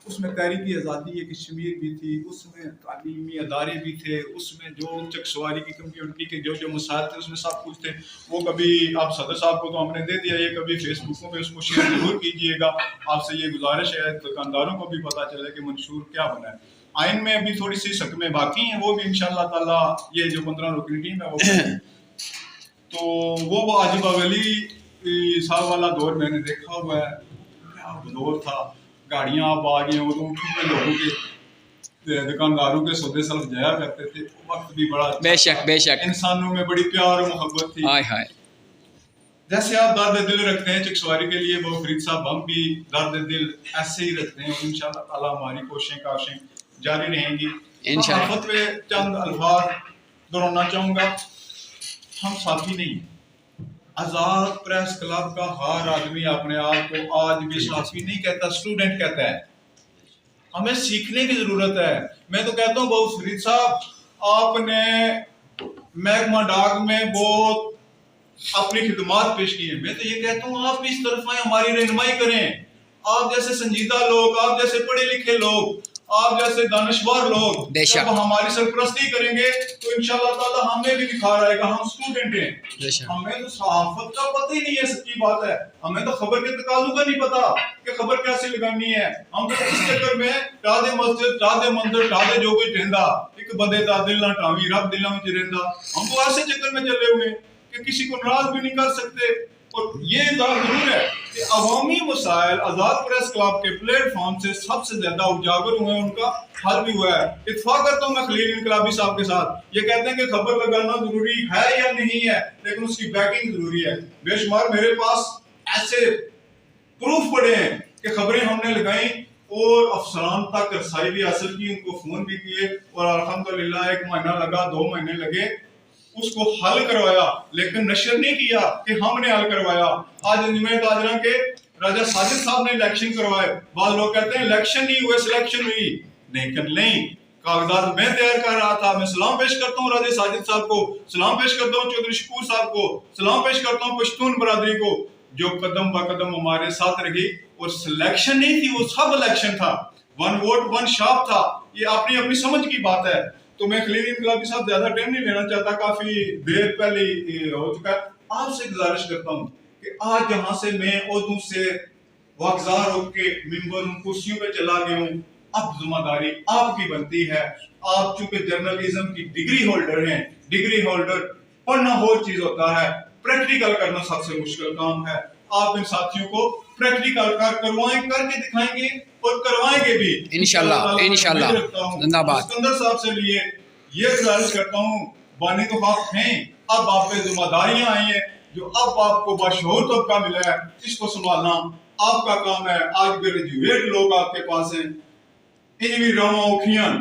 उसमें तहरीकी आज़ादी कश्मीर भी थी, उसमें तालीमी अदारे भी थे, उसमें जो चकसवारी की कम्युनिटी के जो जो मसाइल थे उसमें सब कुछ थे। वो कभी आप सदर साहब को तो हमने दे दिया, ये कभी फेसबुकों पे उसको शेयर जरूर कीजिएगा। आपसे ये गुजारिश है, दुकानदारों को भी पता चले कि मंशूर क्या बना है। आइन में अभी थोड़ी सी सकमें बाकी हैं, वो भी इंशाल्लाह ताला ये जो 15 रुकनी टीम है वो तो वो वाजिब अली साहब वाला दौर मैंने देखा हुआ है, क्या दौर था। गाड़ियाँ आप आ गई वो तो लोगों के दुकानदारों के सौदे सल्फ जाया करते थे, वक्त भी बड़ा अच्छा बेशक बेशक इंसानों में बड़ी प्यार और मोहब्बत थी। हाय हाय जैसे आप दर्द दिल रखते हैं चकसवारी के लिए, वो फरीद साहब हम भी दर्द दिल ऐसे ही रखते हैं। इंशाल्लाह ताला हमारी कोशिशें काशें जारी रहेंगी। इंशाल्लाह। सहाफत पे चंद अल्फाज दोहराना चाहूँगा, हम साथी नहीं, आज़ाद प्रेस क्लब का हर आदमी अपने आप को आज भी साथी नहीं कहता, स्टूडेंट कहता है। हमें सीखने की जरूरत है। मैं तो कहता हूँ बहुत फरीद साहब, आपने महकमा डाक में बहुत अपनी खिदमात पेश की है। मैं तो ये कहता हूँ आप भी इस तरफ आए, हमारी रहनुमाई करें। आप जैसे संजीदा लोग, आप जैसे पढ़े लिखे लोग, आप जैसे दानिशवर लोग जब हमारी सरपरस्ती करेंगे तो इंशाल्लाह ताला हमें भी निखार आएगा। हम स्टूडेंट हैं, हमें तो सहाफत का पता ही नहीं है, सच्ची बात है। हमें तो खबर के तकाज़ुं का नहीं पता कि खबर कैसे लगानी है। हम तो इस चक्कर में राधे मस्जिद, राधे मंदिर, राधे जो कुछ रहंदा, एक बंदे दा दिल ना टावी, रब दिलों में रहंदा। हम तो ऐसे चक्कर में चले हुए कि किसी को नाराज भी नहीं कर सकते। और ये जरूर है कि अवामी मसाइल आज़ाद प्रेस क्लब के प्लेटफॉर्म से सबसे ज्यादा उजागर हुए हैं, उनका हल भी हुआ है। इत्तेफाक करता हूँ मैं खलील इनकलाबी साहब के साथ, ये कहते हैं कि खबर लगाना जरूरी है या नहीं है, लेकिन उसकी बैकिंग जरूरी है। बेशुमार मेरे पास ऐसे प्रूफ पड़े हैं कि खबरें हमने लगाई और अफसरान तक रसाई भी हासिल की, उनको फोन भी किए और अल्हम्दुलिल्लाह 1 महीना लगा, 2 महीने लगे, उसको हल करवाया, लेकिन नशर नहीं किया कि हमने हल करवाया। आज अंजुमन ताजरा के राजा साजिद साहब ने इलेक्शन करवाए। बाद लोग कहते हैं इलेक्शन नहीं हुए, सिलेक्शन हुई, नहीं कागजात मैं तैयार कर रहा था। मैं सलाम पेश करता हूँ राजा साजिद साहब को, सलाम पेश करता हूँ चौधरी शकूर साहब को, सलाम पेश करता हूँ पश्तून बरादरी को, जो कदम ब कदम हमारे साथ रही। और सिलेक्शन नहीं थी, वो सब इलेक्शन था, 1 वोट 1 शॉप था। ये अपनी अपनी समझ की बात है। तो मैं खलील इनकलाबी साहब ज्यादा टाइम नहीं लेना चाहता, काफी देर पहले हो चुका है। आपसे गुजारिश करता हूँ कि आज जहां से मैं ओदू से वागजार होकर मिंबर कुर्सियों पे चला गया हूँ, अब जिम्मेदारी आपकी बनती है। आप चूंकि जर्नलिज्म की डिग्री होल्डर हैं, डिग्री होल्डर पढ़ना हो चीज होता है, प्रैक्टिकल करना सबसे मुश्किल काम है। आप इन साथियों को प्रैक्टिकल करवाएं, करके दिखाएंगे और करवाएंगे भी इंशाल्लाह इंशाल्लाह। जिंदाबाद। सिकंदर साहब से लिए ये गुजारिश करता हूँ, बानी तो आप हैं, अब आप पे जिम्मेदारियां आई हैं, जो अब आपको बाशऊर तबका मिला है, इसको संभालना आपका काम है। आज ग्रेजुएट लोग आपके पास हैं, इन भी रामा औखियां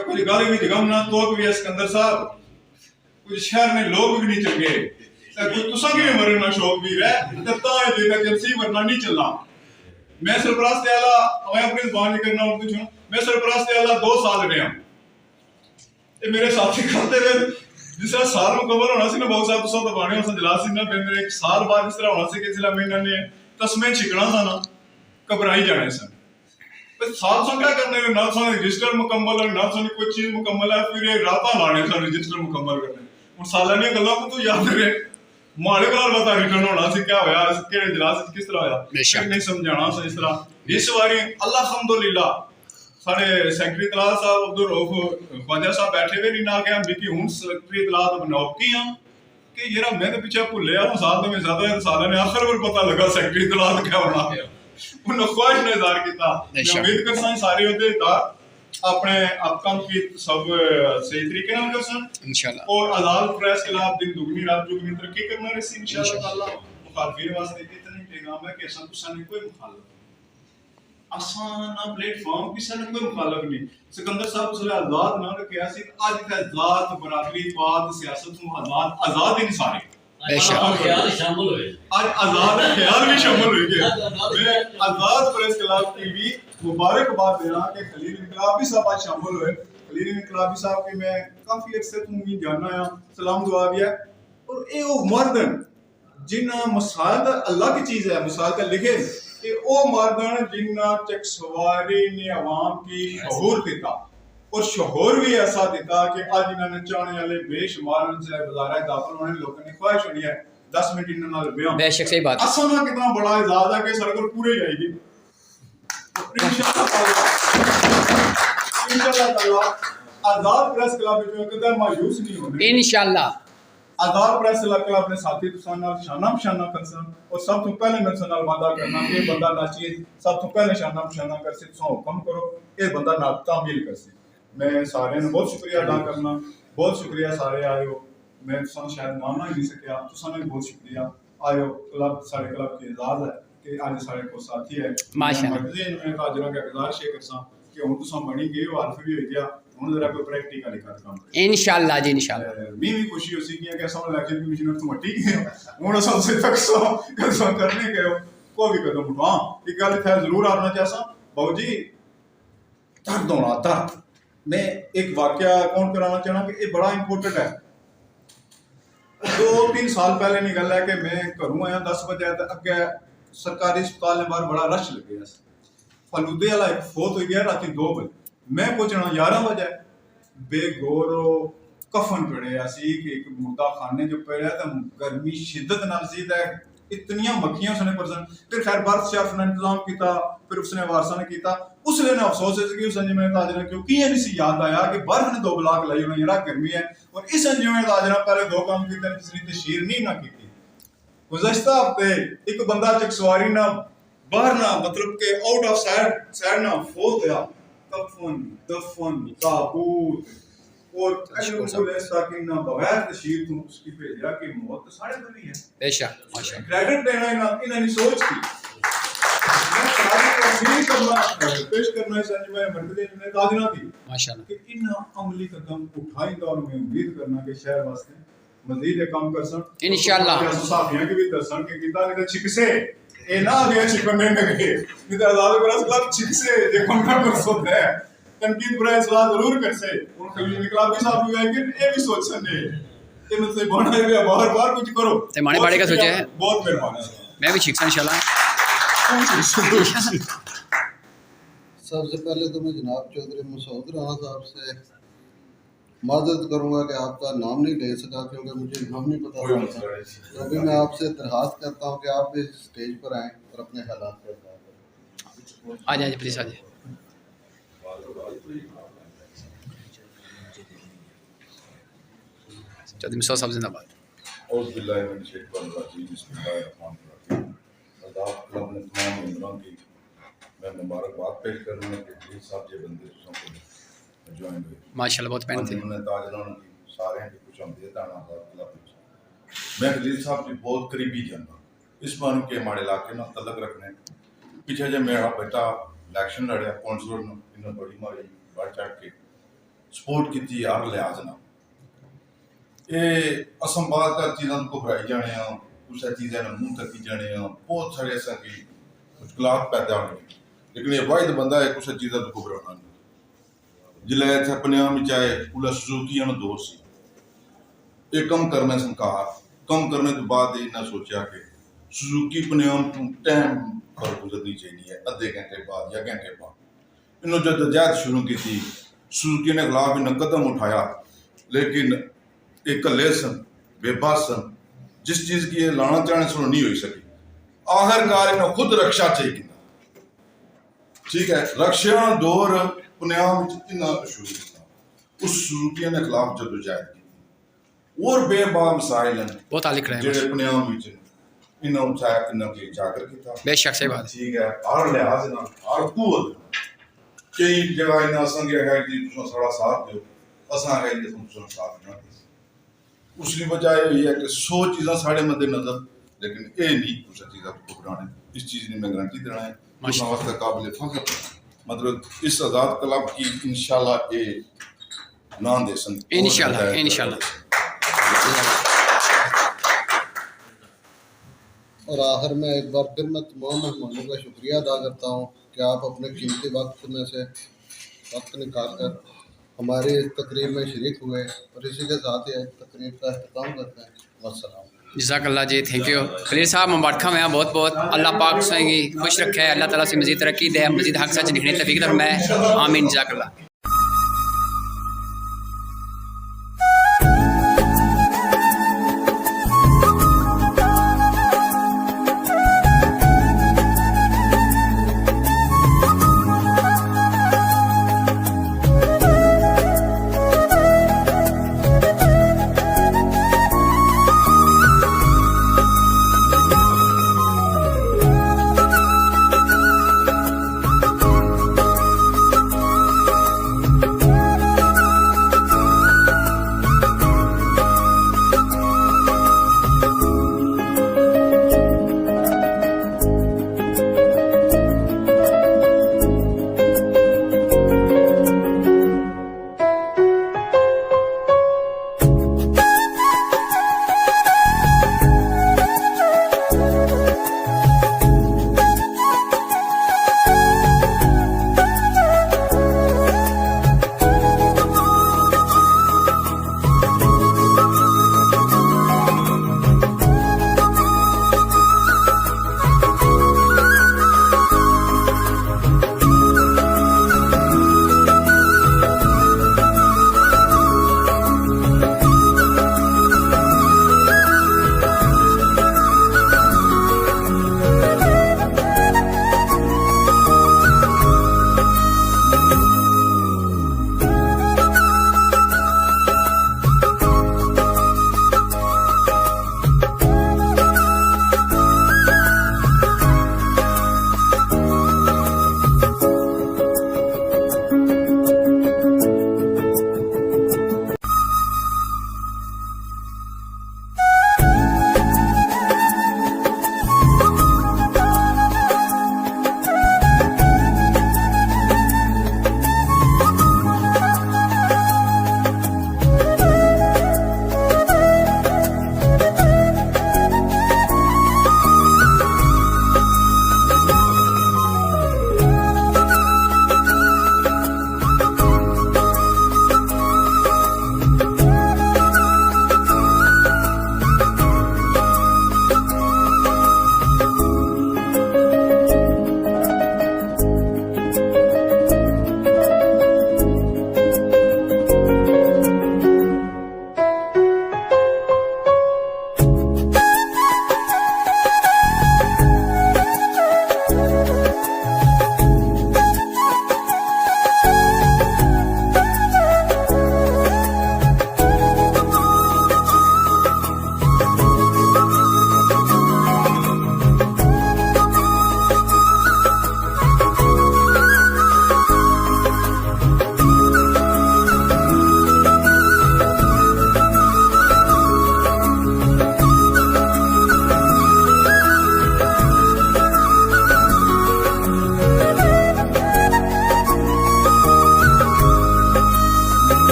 कुछ गाली भी जगमना तो भी सिकंदर साहब, कुछ शहर में लोग भी नहीं चंगे, कुछ तुसा भी मरना शौक भी है, तब ता है देखा जलसी वरना नहीं चलना। मैं सरपरस्त आला, मैं अपनी जुबान नहीं करना और कुछ, मैं सरपरस्त आला 2 साल रहा। ये मेरे साथी करते हुए जिस तरह साल मुकम्मल होना सी ना, बहुत साहब तुसा दबाने हो संजला सी ना, फिर मेरे 1 साल बाद इस तरह होना सी कि जिला महीना ने तस्में छिकना था ना, घबराई जाने सन। पर साल सो क्या करने, ना सो रजिस्टर मुकम्मल है, ना सो कोई चीज मुकम्मल है, फिर ये राता लाने सन रजिस्टर मुकम्मल करने। और सालानी गल्लां को तो याद रहे, माड़े कलाल बता रिटर्न होना सी क्या होया, केड़े इजलास किस तरह होया, नहीं समझाना सा इस तरह। इस बारी अल्हम्दुलिल्लाह साढ़े सैकटरी तलात साहब अब्दुल रऊफ ख्वाजा साहब बैठे हुए नहीं ना के हम भी हूँ सैकटरी तलात बनाओ की हाँ कि यार मैं तो पीछे भुलिया हूँ साल तो मैं ज्यादा साल ने आखिर पर पता लगा सैकटरी तलात क्या बना उन्होंने ख्वाहिश ने इज़हार किया। मैं उम्मीद करता सारे अहदेदार अपने अपकम की सब सही तरीके नाल करसन इंशाल्लाह और आजाद प्रेस के खिलाफ दिन दुगनी रात दुगनी तरक्की करना रही इंशाल्लाह ताला। मुखालफिन वास्ते इतना पैगाम है कि असा तुसा ने कोई मुखालफ आसान प्लेटफॉर्म किसी ने कोई मुखालफ नहीं। सिकंदर साहब उसले आजाद ना रखा सी अज ते आजाद बरादरी बात सियासत में आजाद ही नहीं सारे ख्याल शामिल हुए आज आजाद ख्याल भी शामिल हो गए। मैं आजाद प्रेस खिलाफ टीवी मुबारकबाद दे रहा कि खलील इनकलाबी साहब आज शामिल हुए। खलील इनकलाबी साहब की मैं काफी अरसे तो भी जानना है सलाम दुआ भी है और ये वो मर्दन जिन्ना मसाल अल्लाह की चीज है मसाल का लिखे कि वो मर्दन जिन्ना चकसवारी ने अवाम की शहूर देता और शहूर भी ऐसा देता कि आज इन्होंने चाहने वाले बेशुमार से बाजार दाखिल होने लोगों ने ख्वाहिश होनी है 10 मिनट इन्होंने नाल बयान बेशक सही बात असल में कितना बड़ा एजाज है कि सरकार पूरे जाएगी इंशाल्लाह ताला। आजाद प्रेस क्लब जो कदम मायूस नहीं होने इंशाल्लाह आजाद प्रेस क्लब अपने साथी तुसां नाल शाना बशाना करसन और सब तो पहले मेरे नाल वादा करना कि बंदा नाचिए सब तो पहले शाना बशाना करसे तुसां हुक्म करो ये बंदा ना तामील करसे। मैं सारे ने बहुत शुक्रिया अदा करना बहुत शुक्रिया सारे आयो मैं तुसां शायद नाम ना ही नहीं सकिया तुसां ने बहुत शुक्रिया आयो क्लब सारे क्लब के एजाज है कि आज सारे को साथी है माशाअल्लाह मैं ताजरा का गुजारिश करसा कि हुन तुसां बनी गए हो हल्फ भी हो गया हुन जरा कोई प्रैक्टिकल काम इंशाल्लाह जी इंशाल्लाह मी भी खुशी होसी कि असा इलेक्शन कमिश्नर तो मटी गए हुन असा उसे तक सो करने गए कोई भी कदम उठा एक गल थे जरूर आना चाहसा बाबू जी दर्द होना दर्द मैं एक वाकया कौन कराना चाहना कि ये बड़ा इंपॉर्टेंट है। 2-3 साल पहले की गल है कि मैं घरों आया 10 बजे अगे सरकारी अस्पताल ने बाहर बड़ा रश लगे फलूदे वाला एक फोत हो गया रात 2 बजे मैं पहुंचना 11 बजे बेगौरो कफन पड़े सी कि एक मुर्दा खाने जो पड़ा तो गर्मी शिद्दत नाल सी इतनियां मक्खियां उसने परसन फिर खैर बर्फ शेफ ने इंतजाम किया फिर उसने वारसा ने किया उसने ने अफसोस है कि उस अंजुमन ताजरा क्योंकि ये नहीं याद आया कि बर्फ ने 2 ब्लाक लाई उन्हें यार गर्मी है और इस अंजुमन ताजरा पहले 2 काम किए जिसने तशहीर नहीं ना की। गुज़श्ता हफ्ते एक बंदा चकसवारी ना बाहर ना मतलब के आउट ऑफ साइड ना फोत होया कफन दफन ताबूत और ऐसा कि ना बगैर तशहीर तुम उसकी भेजा कि मौत तो साढ़े बनी है बेशक माशाअल्लाह क्रेडिट देना इन्होंने सोच की मैं तारीफ करना पेश करना इस अंजुमन मर्कज़ी ने ताजरा की माशाअल्लाह कि इन अमली कदम उठाएंगे और मैं उम्मीद करना कि शहर वास्ते मजीद काम कर सन इंशाल्लाह साथियों की भी दर्शन के किता नहीं तो छिकसे ए ना गया छिकने में गए नहीं तो आजाद प्रेस क्लब छिकसे ये कमरा कर सकते हैं तनकीद बुरा इस्लाह जरूर कर से उन खलील इनकलाबी साहब भी आएंगे ये भी सोच सने ये मतलब बना है बार कुछ करो ते माने बाड़े का सोचे है बहुत मेहरबानी मैं भी शिक्षा इंशाल्लाह। सबसे पहले तो मैं जनाब चौधरी मसूद राणा साहब से माजरत करूंगा कि आपका नाम नहीं ले सका क्योंकि मुझे नाम नहीं पता तो अभी मैं आपसे दरखास्त करता हूं कि आप इस स्टेज पर आएं और अपने हालात पर बात करें। आ जाइए प्लीज आ जाइए। चौधरी मसूद साहब जिंदाबाद। और बिल्लाहि मिन शैतानिर रजीम बिस्मिल्लाहिर्रहमानिर्रहीम। आजाद क्लब ने तमाम मेंबरों की मैं मुबारकबाद पेश करूँगा कि प्लीज साहब ये बंदे को ज्वाइन हुए माशाल्लाह बहुत पहन थे उन्होंने ताजरों की सारे की कुछ हम देता ना आजाद क्लब मैं खलील साहब की बहुत करीबी जानता इस बार के हमारे इलाके में तलक रखने पीछे जब मेरा बेटा इलेक्शन लड़िया कौंसलर ने इन्होंने बड़ी मारी बढ़ चढ़ के सपोर्ट की थी हर लिहाज ना ये असंभाल कर चीज़ों को घबराई जाने कुछ चीज़ें मुंह तकी जाने बहुत सारे ऐसा की मुश्किलात पैदा होने लेकिन ये वाहिद बंदा है कुछ चीज़ों को घबराना नहीं जिले इतने पंजाब में चाहे पूरा सुजुकी दौर से ये कम करने से इनकार कम करने के बाद इन्हें सोचा कि सुजुकी पंजाब टाइम पर गुजरनी चाहिए अद्धे घंटे बाद या घंटे बाद इन्होंने जदोजहद शुरू की थी सुजुकी ने खिलाफ इन्हें कदम उठाया लेकिन एक कले सन बेबस सन जिस चीज़ की लाना चाहने से नहीं हो सकी आखिरकार इन्हें खुद रक्षा चाहिए ठीक है रक्षा दौर पुनियाम इन्ना शुरू किया उस सूफिया के खिलाफ जदोजहद की और बेबा मसाइल हैं बहुत आलिक रहे जेडे पुनियाम विच इन्ना उठाया इन्ना के जाकर किया बेशक सही बात ठीक है हर लिहाज ना हर कुवत कई जगह इन्ना संगे है कि तुम सारा साथ दो असा है कि तुम साथ ना उसकी वजह यही है कि 100 चीज़ां साढ़े मद्देनजर लेकिन ये नहीं कुछ चीज़ां को बनाने इस चीज़ की मैं गारंटी देना है उस वास्ते काबिल फख्र मतलब इस आज़ाद क्लब की इंशाल्लाह ये नाम दे सन इंशाल्लाह और आखिर में एक बार फिर मैं तमाम मेहमानों का शुक्रिया अदा करता हूँ कि आप अपने कीमती वक्त में से वक्त निकाल कर हमारी इस तकरीब में शरीक हुए और इसी के साथ ही तकरीब का अख्ताम करते हैं। वस्सलाम। जज़ाकल्लाह जी, थैंक यू खलील साहब, मुबारक में बहुत बहुत। अल्लाह पाक सही खुश रखे, अल्लाह ताला से मज़ीद तरक्की दे, मज़ीद हक सच लिखने तौफीक दे। आमीन, जज़ाकल्लाह।